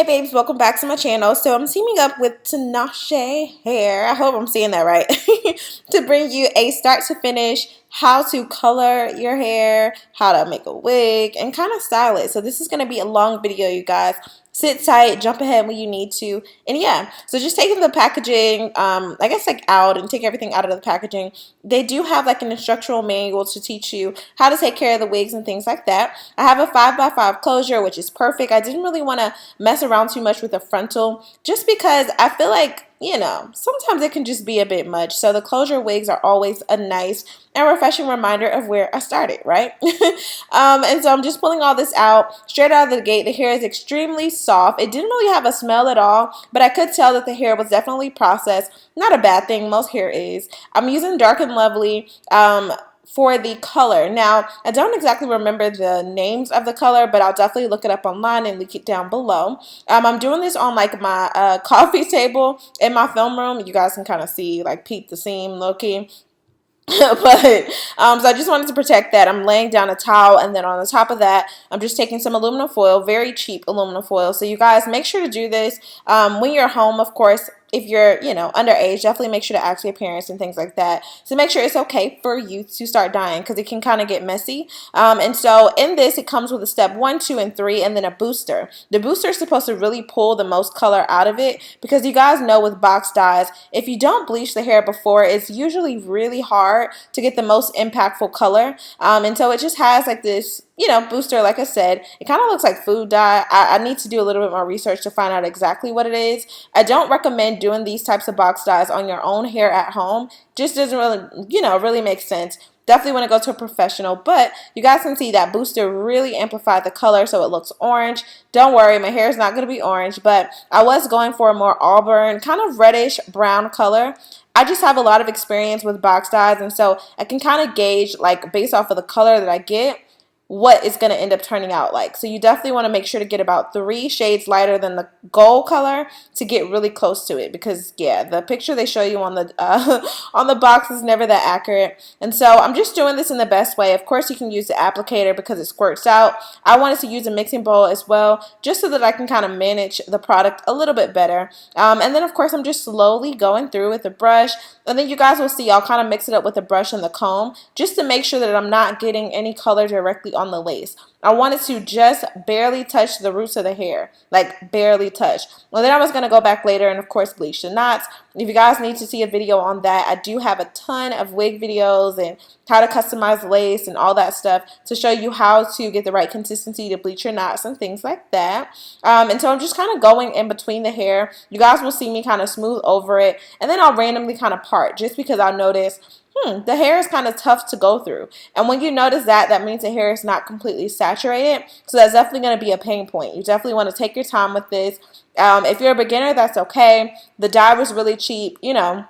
Hey babes, welcome back to my channel. So I'm teaming up with Tinashe hair, I hope I'm saying that right, to bring you a start to finish how to color your hair, how to make a wig, and kind of style it. So this is going to be a long video, you guys. Sit tight, jump ahead when you need to. And yeah, so just taking the packaging, I guess like out and take everything out of the packaging. They do have like an instructional manual to teach you how to take care of the wigs and things like that. I have a 5x5 closure, which is perfect. I didn't really want to mess around too much with the frontal just because I feel like, you know, sometimes it can just be a bit much. So the closure wigs are always a nice and refreshing reminder of where I started, right? And so I'm just pulling all this out straight out of the gate. The hair is extremely soft. It didn't really have a smell at all, but I could tell that the hair was definitely processed. Not a bad thing. Most hair is. I'm using Dark and Lovely for the color. Now, I don't exactly remember the names of the color, but I'll definitely look it up online and link it down below. I'm doing this on like my coffee table in my film room. You guys can kind of see, like, peep the seam, low-key. But so I just wanted to protect that. I'm laying down a towel, and then on the top of that, I'm just taking some aluminum foil, very cheap aluminum foil. So you guys make sure to do this when you're home, of course. If you're, you know, underage, definitely make sure to ask your parents and things like that. So make sure it's okay for you to start dyeing because it can kind of get messy. And so in this, it comes with a step 1, 2, and 3, and then a booster. The booster is supposed to really pull the most color out of it because you guys know with box dyes, if you don't bleach the hair before, it's usually really hard to get the most impactful color. And so it just has like this, you know, booster. Like I said, it kind of looks like food dye. I need to do a little bit more research to find out exactly what it is. I don't recommend doing these types of box dyes on your own hair at home. Just doesn't really, you know, really make sense. Definitely want to go to a professional, but you guys can see that booster really amplified the color so it looks orange. Don't worry, my hair is not going to be orange, but I was going for a more auburn, kind of reddish brown color. I just have a lot of experience with box dyes, and so I can kind of gauge, like, based off of the color that I get, what it's going to end up turning out like. So you definitely want to make sure to get about 3 shades lighter than the gold color to get really close to it, because yeah, the picture they show you on the on the box is never that accurate. And so I'm just doing this in the best way. Of course, you can use the applicator because it squirts out. I wanted to use a mixing bowl as well, just so that I can kind of manage the product a little bit better. And then of course I'm just slowly going through with the brush, and then you guys will see I'll kind of mix it up with the brush and the comb just to make sure that I'm not getting any color directly on the lace. I wanted to just barely touch the roots of the hair, like barely touch. Well, then I was going to go back later and of course bleach the knots. If you guys need to see a video on that, I do have a ton of wig videos and how to customize lace and all that stuff to show you how to get the right consistency to bleach your knots and things like that. And so I'm just kind of going in between the hair. You guys will see me kind of smooth over it, and then I'll randomly kind of part just because I'll notice the hair is kind of tough to go through. And when you notice that, that means the hair is not completely saturated. So that's definitely going to be a pain point. You definitely want to take your time with this. If you're a beginner, that's okay. The dye was really cheap, you know.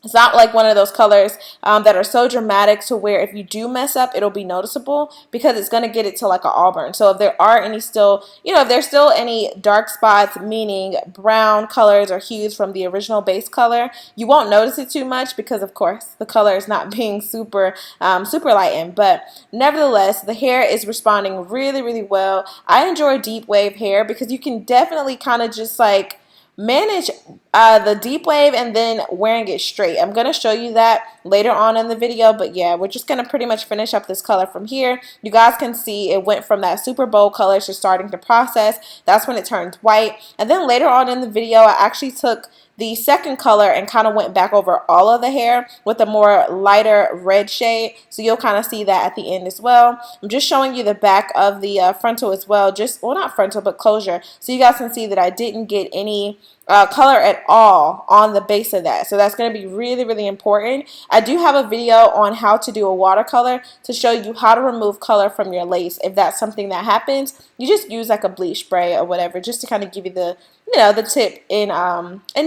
It's not like one of those colors that are so dramatic to where if you do mess up, it'll be noticeable because it's going to get it to like an auburn. So if there are any still, you know, if there's still any dark spots, meaning brown colors or hues from the original base color, you won't notice it too much because, of course, the color is not being super lightened. But nevertheless, the hair is responding really, really well. I enjoy deep wave hair because you can definitely kind of just like manage the deep wave and then wearing it straight. I'm going to show you that later on in the video, but yeah, we're just going to pretty much finish up this color from here. You guys can see it went from that super bold color to starting to process. That's when it turns white. And then later on in the video, I actually took the second color and kind of went back over all of the hair with a more lighter red shade. So you'll kind of see that at the end as well. I'm just showing you the back of the frontal as well. Just, well, not frontal, but closure. So you guys can see that I didn't get any color at all on the base of that. So that's going to be really, really important. I do have a video on how to do a watercolor to show you how to remove color from your lace. If that's something that happens, you just use like a bleach spray or whatever just to kind of give you the, you know, the tip in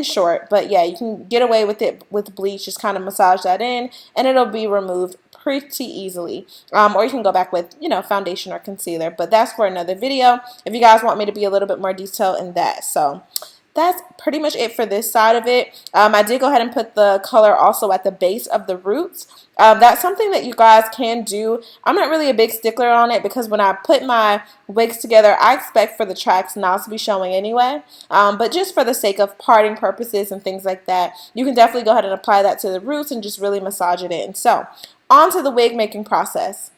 short. But yeah, you can get away with it with bleach. Just kind of massage that in and it'll be removed pretty easily. Or you can go back with, you know, foundation or concealer. But that's for another video if you guys want me to be a little bit more detailed in that. So that's pretty much it for this side of it. I did go ahead and put the color also at the base of the roots. That's something that you guys can do. I'm not really a big stickler on it because when I put my wigs together, I expect for the tracks not to be showing anyway. But just for the sake of parting purposes and things like that, you can definitely go ahead and apply that to the roots and just really massage it in. So on to the wig making process.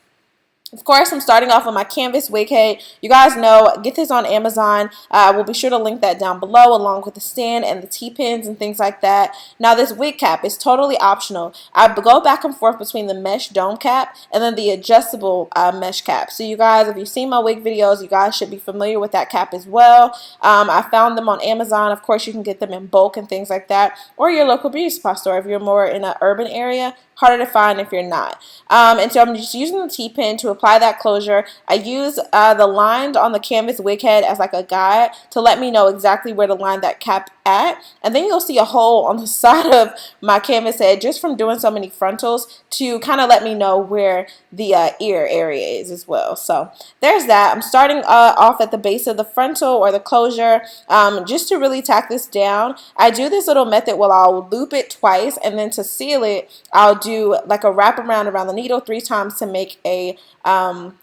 Of course, I'm starting off with my canvas wig head. You guys know, get this on Amazon. We'll be sure to link that down below along with the stand and the T-pins and things like that. Now, this wig cap is totally optional. I go back and forth between the mesh dome cap and then the adjustable mesh cap. So you guys, if you've seen my wig videos, you guys should be familiar with that cap as well. I found them on Amazon. Of course, you can get them in bulk and things like that, or your local beauty supply store if you're more in an urban area. Harder to find if you're not. And so I'm just using the T-pin to apply that closure. I use the line on the canvas wig head as like a guide to let me know exactly where to line that cap at. And then you'll see a hole on the side of my canvas head just from doing so many frontals to kind of let me know where the ear area is as well. So there's that. I'm starting off at the base of the frontal or the closure just to really tack this down. I do this little method where I'll loop it twice, and then to seal it, I'll do like a wraparound around the needle 3 times to make a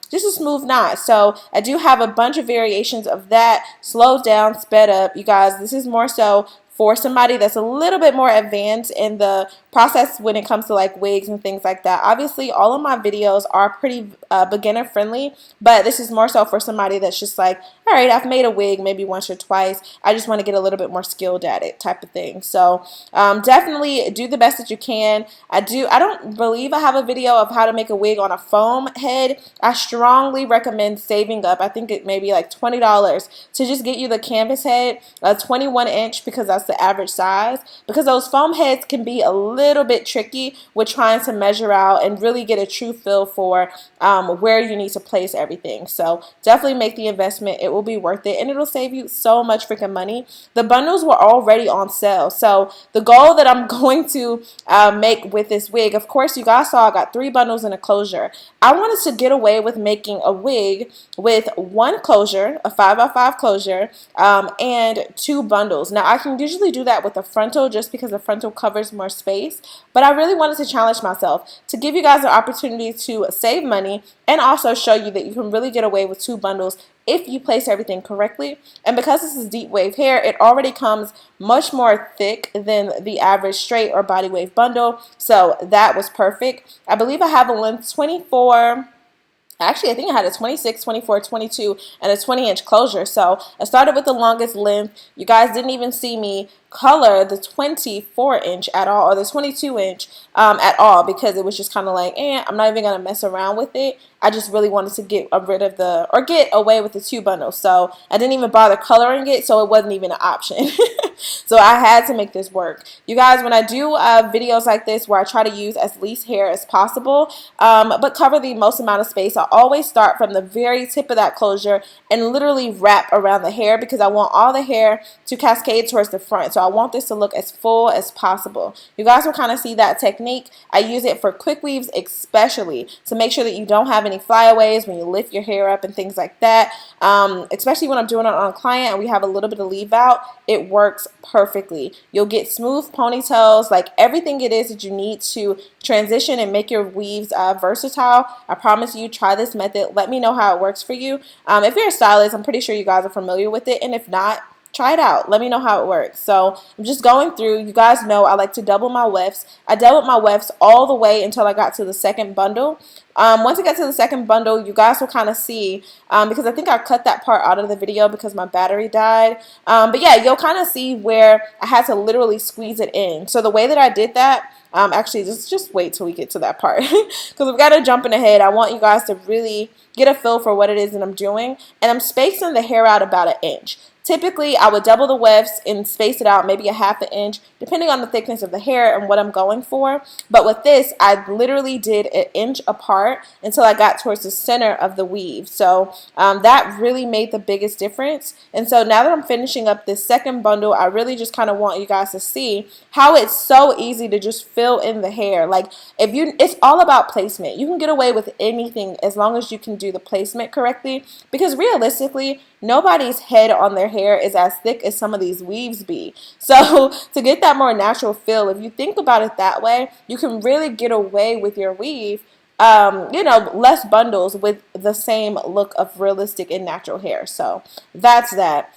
just a smooth knot. So I do have a bunch of variations of that, slowed down, sped up. You guys, this is more so for somebody that's a little bit more advanced in the process when it comes to like wigs and things like that. Obviously, all of my videos are pretty beginner friendly, but this is more so for somebody that's just like, all right, I've made a wig maybe once or twice. I just want to get a little bit more skilled at it type of thing. So definitely do the best that you can. I don't believe I have a video of how to make a wig on a foam head. I strongly recommend saving up. I think it may be like $20 to just get you the canvas head, a 21 inch, because that's the average size, because those foam heads can be a little bit tricky with trying to measure out and really get a true feel for where you need to place everything. So definitely make the investment. It will be worth it, and it'll save you so much freaking money. The bundles were already on sale, so the goal that I'm going to make with this wig, of course, you guys saw I got 3 bundles in a closure. I wanted to get away with making a wig with 1 closure, a 5x5 closure, and 2 bundles. Now I can usually do that with a frontal just because the frontal covers more space, but I really wanted to challenge myself to give you guys an opportunity to save money and also show you that you can really get away with 2 bundles if you place everything correctly. And because this is deep wave hair, it already comes much more thick than the average straight or body wave bundle, so that was perfect. I believe I have a length 24. Actually, I think I had a 26, 24, 22, and a 20-inch closure. So I started with the longest length. You guys didn't even see me color the 24-inch at all, or the 22-inch at all, because it was just kind of like, I'm not even going to mess around with it. I just really wanted to get rid of get away with the 2 bundles. So I didn't even bother coloring it, so it wasn't even an option. So I had to make this work. You guys, when I do videos like this where I try to use as least hair as possible, but cover the most amount of space, I always start from the very tip of that closure and literally wrap around the hair, because I want all the hair to cascade towards the front. So I want this to look as full as possible. You guys will kind of see that technique. I use it for quick weaves especially, to make sure that you don't have any flyaways when you lift your hair up and things like that. Especially when I'm doing it on a client and we have a little bit of leave out, it works perfectly. You'll get smooth ponytails, like everything it is that you need to transition and make your weaves versatile. I promise you, try this method. Let me know how it works for you. If you're a stylist, I'm pretty sure you guys are familiar with it, and if not, try it out. Let me know how it works. So I'm just going through. You guys know I like to double my wefts. I doubled my wefts all the way until I got to the second bundle. Once I get to the second bundle, you guys will kind of see, because I think I cut that part out of the video because my battery died. But yeah, you'll kind of see where I had to literally squeeze it in. So the way that I did that, actually, just wait till we get to that part, because we've got to jump in ahead. I want you guys to really get a feel for what it is that I'm doing, and I'm spacing the hair out about 1 inch. Typically, I would double the wefts and space it out maybe a ½ inch, depending on the thickness of the hair and what I'm going for. But with this, I literally did 1 inch apart until I got towards the center of the weave. So that really made the biggest difference. And so now that I'm finishing up this second bundle, I really just kind of want you guys to see how it's so easy to just fill in the hair. Like, it's all about placement. You can get away with anything as long as you can do the placement correctly, because realistically, nobody's head on their hair is as thick as some of these weaves be. So to get that more natural feel, if you think about it that way, you can really get away with your weave, you know, less bundles with the same look of realistic and natural hair. So that's that.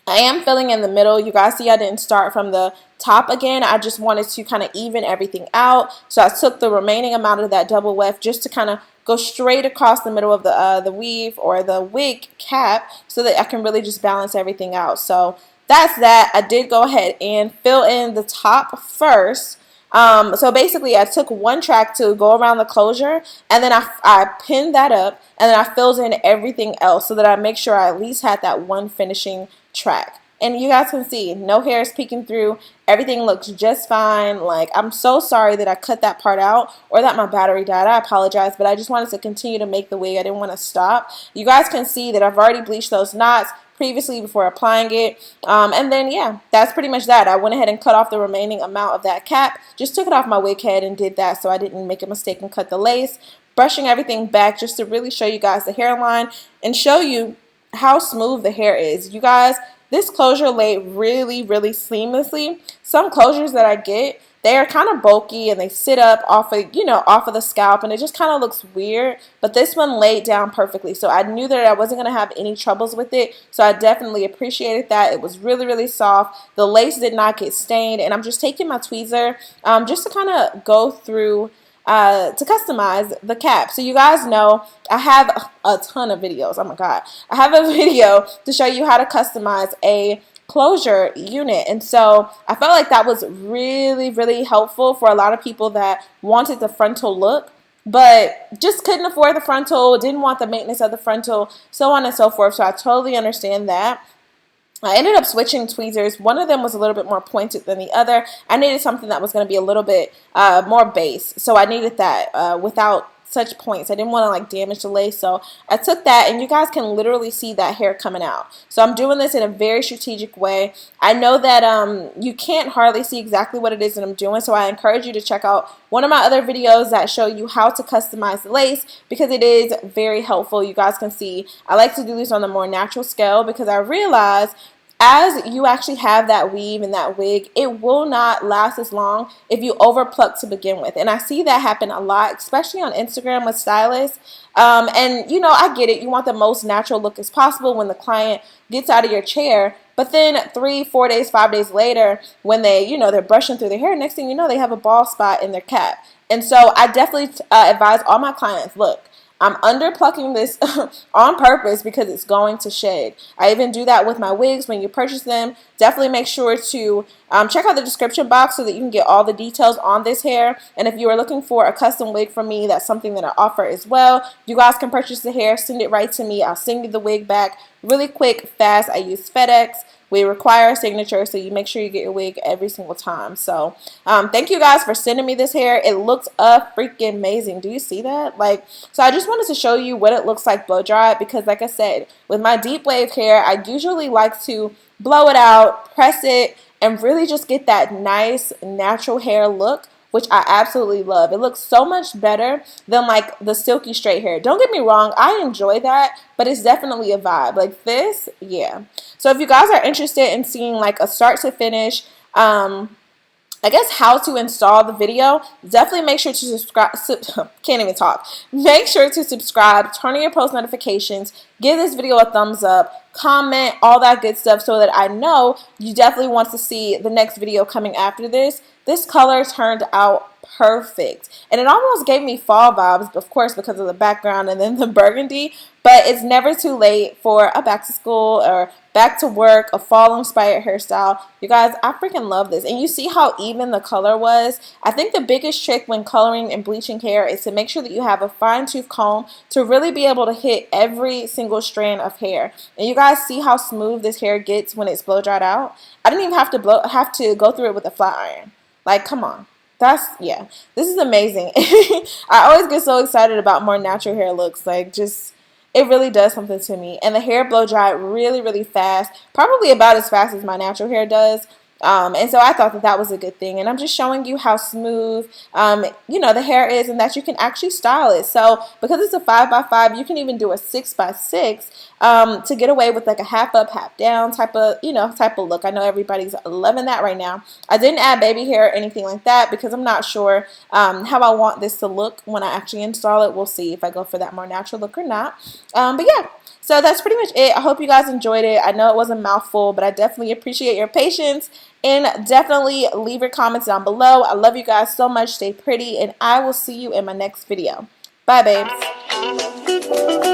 I am filling in the middle. You guys see I didn't start from the top again. I just wanted to kind of even everything out. So I took the remaining amount of that double weft just to kind of go straight across the middle of the weave or the wig cap so that I can really just balance everything out. So that's that. I did go ahead and fill in the top first. So basically I took one track to go around the closure, and then I pinned that up, and then I filled in everything else so that I make sure I at least had that one finishing track. And you guys can see no hair is peeking through. Everything looks just fine. Like, I'm so sorry that I cut that part out or that my battery died. I apologize, but I just wanted to continue to make the wig. I didn't want to stop. You guys can see that I've already bleached those knots previously before applying it. And then, yeah, that's pretty much that. I went ahead and cut off the remaining amount of that cap. Just took it off my wig head and did that so I didn't make a mistake and cut the lace. Brushing everything back just to really show you guys the hairline and show you how smooth the hair is. You guys, this closure laid really, really seamlessly. Some closures that I get, they are kind of bulky and they sit up off of, you know, off of the scalp, and it just kind of looks weird. But this one laid down perfectly, so I knew that I wasn't going to have any troubles with it. So I definitely appreciated that. It was really, really soft. The lace did not get stained, and I'm just taking my tweezer just to kind of go through to customize the cap. So you guys know I have a ton of videos. Oh my god, I have a video to show you how to customize a closure unit, and so I felt like that was really, really helpful for a lot of people that wanted the frontal look but just couldn't afford the frontal, didn't want the maintenance of the frontal, so on and so forth. So I totally understand that. I ended up switching tweezers. One of them was a little bit more pointed than the other. I needed something that was going to be a little bit more base. So I needed that without such points. I didn't want to like damage the lace. So I took that, and you guys can literally see that hair coming out. So I'm doing this in a very strategic way. I know that you can't hardly see exactly what it is that I'm doing. So I encourage you to check out one of my other videos that show you how to customize the lace, because it is very helpful. You guys can see I like to do this on the more natural scale, because I realize as you actually have that weave and that wig, it will not last as long if you over pluck to begin with. And I see that happen a lot, especially on Instagram with stylists. And you know, I get it. You want the most natural look as possible when the client gets out of your chair. But then 3, 4 days, 5 days later, when they, you know, they're brushing through their hair, next thing you know, they have a bald spot in their cap. And so I definitely advise all my clients, look, I'm under plucking this on purpose because it's going to shed. I even do that with my wigs. When you purchase them, definitely make sure to check out the description box so that you can get all the details on this hair. And if you are looking for a custom wig from me, that's something that I offer as well. You guys can purchase the hair, send it right to me. I'll send you the wig back really quick, fast. I use FedEx. We require a signature, so you make sure you get your wig every single time. So thank you guys for sending me this hair. It looks freaking amazing. Do you see that? Like, so I just wanted to show you what it looks like blow dried, because like I said, with my deep wave hair, I usually like to blow it out, press it, and really just get that nice natural hair look, which I absolutely love. It looks so much better than like the silky straight hair. Don't get me wrong, I enjoy that, but it's definitely a vibe. Like this, yeah. So if you guys are interested in seeing like a start to finish, I guess how to install the video, definitely make sure to subscribe. Can't even talk. Make sure to subscribe, turn on your post notifications, give this video a thumbs up, comment, all that good stuff, so that I know you definitely want to see the next video coming after this. This color turned out perfect, and it almost gave me fall vibes, of course, because of the background and then the burgundy. But it's never too late for a back to school or back to work, a fall inspired hairstyle. You guys, I freaking love this. And you see how even the color was. I think the biggest trick when coloring and bleaching hair is to make sure that you have a fine tooth comb to really be able to hit every single strand of hair. And you guys see how smooth this hair gets when it's blow dried out. I didn't even have to go through it with a flat iron. Like, come on. Yeah, this is amazing. I always get so excited about more natural hair looks. Like, just, it really does something to me. And the hair blow dried really, really fast, probably about as fast as my natural hair does. And so I thought that that was a good thing. And I'm just showing you how smooth, the hair is, and that you can actually style it. So because it's a 5x5, you can even do a 6x6 to get away with like a half up, half down type of, type of look. I know everybody's loving that right now. I didn't add baby hair or anything like that because I'm not sure how I want this to look when I actually install it. We'll see if I go for that more natural look or not. But yeah. So that's pretty much it. I hope you guys enjoyed it. I know it was a mouthful, but I definitely appreciate your patience. And definitely leave your comments down below. I love you guys so much. Stay pretty, and I will see you in my next video. Bye, babes.